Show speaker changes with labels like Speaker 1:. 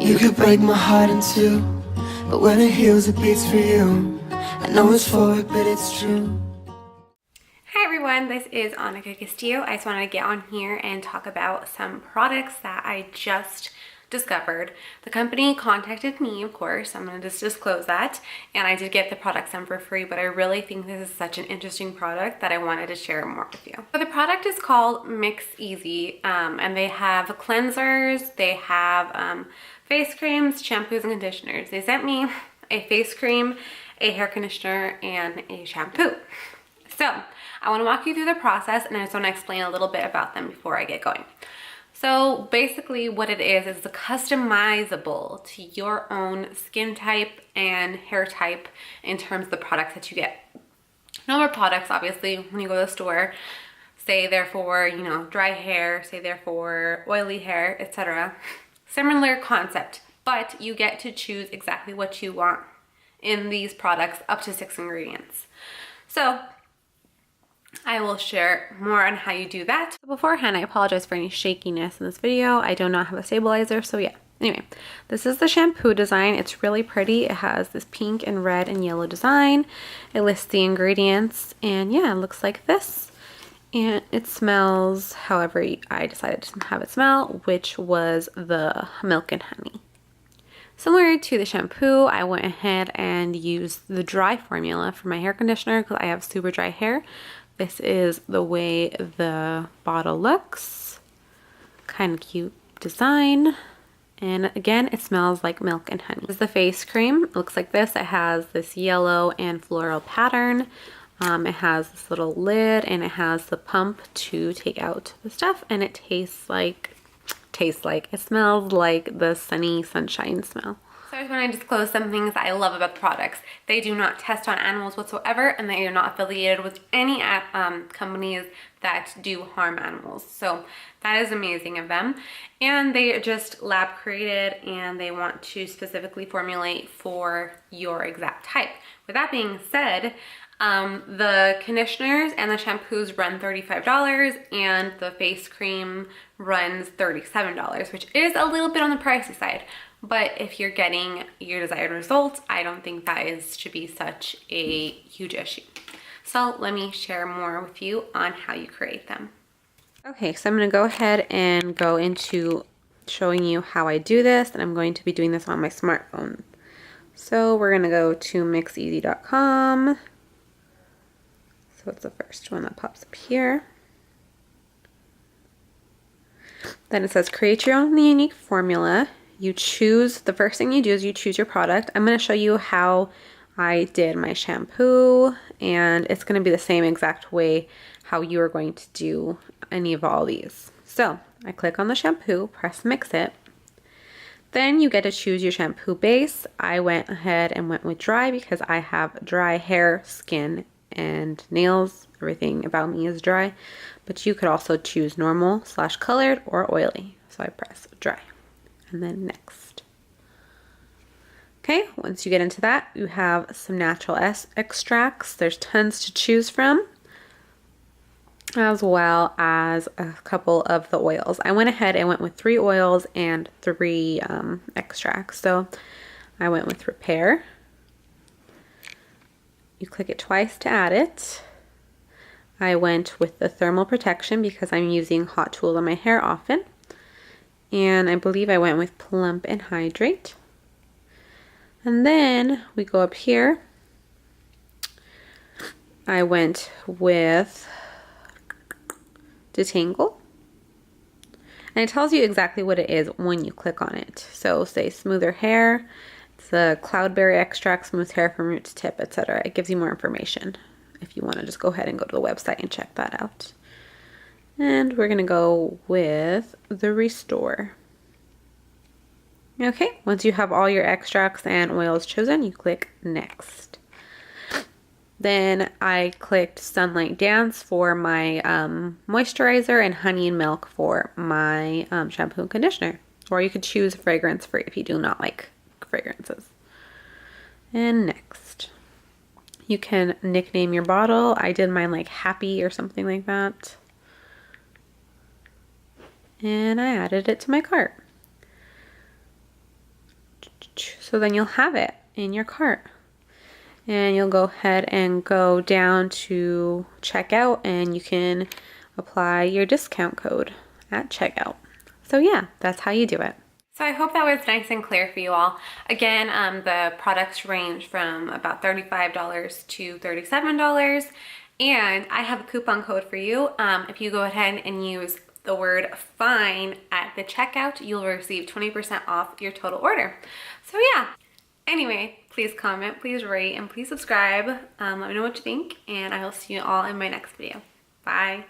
Speaker 1: You could break my heart in two, but when it heals, it beats for you. I know it's forward, but it's true.
Speaker 2: Hi everyone, this is Anika.castillo. I just wanted to get on here and talk about some products that I just discovered. The company contacted me, of course, I'm going to just disclose that, and I did get the product some for free, but I really think this is such an interesting product that I wanted to share more with you. So the product is called Mix Easy, and they have cleansers, they have face creams, shampoos, and conditioners. They sent me a face cream, a hair conditioner, and a shampoo. So I want to walk you through the process, and I just want to explain a little bit about them before I get going. So basically what it is a customizable to your own skin type and hair type in terms of the products that you get. Normal products, obviously, when you go to the store, say they're for, you know, dry hair, say they're for oily hair, etc. Similar concept, but you get to choose exactly what you want in these products, up to 6 ingredients. So I will share more on how you do that. Beforehand, I apologize for any shakiness in this video. I do not have a stabilizer, so yeah. Anyway, this is the shampoo design. It's really pretty. It has this pink and red and yellow design. It lists the ingredients, and yeah, it looks like this. And it smells however I decided to have it smell, which was the milk and honey. Similar to the shampoo, I went ahead and used the dry formula for my hair conditioner because I have super dry hair. This is the way the bottle looks. Kind of cute design. And again, it smells like milk and honey. This is the face cream. It looks like this. It has this yellow and floral pattern. It has this little lid, and it has the pump to take out the stuff, and it it smells like the sunny sunshine smell. So I just want to disclose some things that I love about the products. They do not test on animals whatsoever, and they are not affiliated with any companies that do harm animals. So that is amazing of them. And they are just lab created, and they want to specifically formulate for your exact type. With that being said, the conditioners and the shampoos run $35, and the face cream runs $37, which is a little bit on the pricey side. But if you're getting your desired results, I don't think that should be such a huge issue. So let me share more with you on how you create them. Okay, so I'm going to go ahead and go into showing you how I do this, and I'm going to be doing this on my smartphone. So we're going to go to mixeasy.com. So it's the first one that pops up here. Then it says create your own unique formula. You choose, the first thing you do is you choose your product. I'm going to show you how I did my shampoo, and it's going to be the same exact way how you are going to do any of all these. So I click on the shampoo, press mix it. Then you get to choose your shampoo base. I went ahead and went with dry because I have dry hair, skin, and nails. Everything about me is dry, but you could also choose normal / colored or oily. So I press dry and then next. Okay, once you get into that, you have some natural extracts. There's tons to choose from, as well as a couple of the oils. I went ahead and went with 3 oils and 3 extracts. So I went with Repair. You click it twice to add it. I went with the Thermal Protection because I'm using hot tools on my hair often. And I believe I went with Plump and Hydrate. And then we go up here. I went with Detangle. And it tells you exactly what it is when you click on it. So say smoother hair. It's the cloudberry extract, smooth hair from root to tip, etc. It gives you more information if you want to just go ahead and go to the website and check that out. And we're going to go with the Restore. Okay, once you have all your extracts and oils chosen, you click Next. Then I clicked Sunlight Dance for my moisturizer and Honey and Milk for my shampoo and conditioner. Or you could choose fragrance free if you do not like fragrances. And next. You can nickname your bottle. I did mine like Happy or something like that. And I added it to my cart. So then you'll have it in your cart. And you'll go ahead and go down to checkout and you can apply your discount code at checkout. So yeah, that's how you do it. So I hope that was nice and clear for you all. Again, the products range from about $35 to $37. And I have a coupon code for you. If you go ahead and use the word FINE at the checkout, you'll receive 20% off your total order. So yeah, anyway, please comment, please rate, and please subscribe. Let me know what you think, and I will see you all in my next video. Bye.